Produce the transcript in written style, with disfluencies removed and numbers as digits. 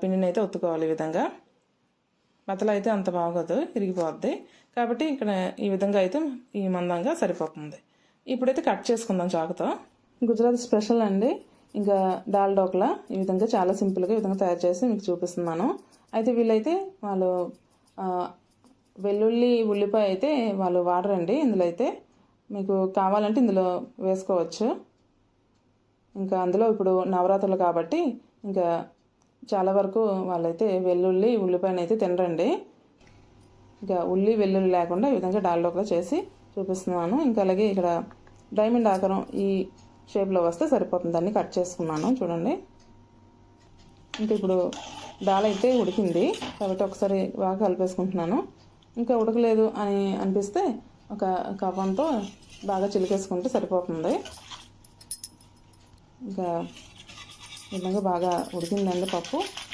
పిండిని అయితే ఒత్తుకోవాలి. ఈ విధంగా బతలు అయితే అంత బాగోదు, ఇరిగిపోద్ది. కాబట్టి ఇక్కడ ఈ విధంగా అయితే ఈ మందంగా సరిపోతుంది. ఇప్పుడైతే కట్ చేసుకుందాం చాకుతో. గుజరాత్ స్పెషల్ అండి ఇంకా దాల్ ఢోక్లా. ఈ విధంగా చాలా సింపుల్గా ఈ విధంగా తయారు చేసి మీకు చూపిస్తున్నాను. అయితే వీళ్ళైతే వాళ్ళు వెల్లుల్లి ఉల్లిపాయ అయితే వాళ్ళు వాడరండి. ఇందులో అయితే మీకు కావాలంటే ఇందులో వేసుకోవచ్చు. ఇంకా అందులో ఇప్పుడు నవరాత్రులు కాబట్టి ఇంకా చాలా వరకు వాళ్ళైతే వెల్లుల్లి ఉల్లిపాయను అయితే తినరండి. ఇంకా ఉల్లి వెల్లుల్లి లేకుండా ఈ విధంగా దాల్ ఢోక్లా చేసి చూపిస్తున్నాను. ఇంకా అలాగే ఇక్కడ డైమండ్ ఆకారం ఈ షేప్లో వస్తే సరిపోతుంది. దాన్ని కట్ చేసుకున్నాను చూడండి. ఇంకా ఇప్పుడు దాల్ అయితే ఉడికింది కాబట్టి ఒకసారి బాగా కలిపేసుకుంటున్నాను. ఇంకా ఉడకలేదు అని అనిపిస్తే ఒక కవ్వంతో బాగా చిలికేసుకుంటే సరిపోతుంది. ఇంకా ఈ విధంగా బాగా ఉడికిందండి పప్పు.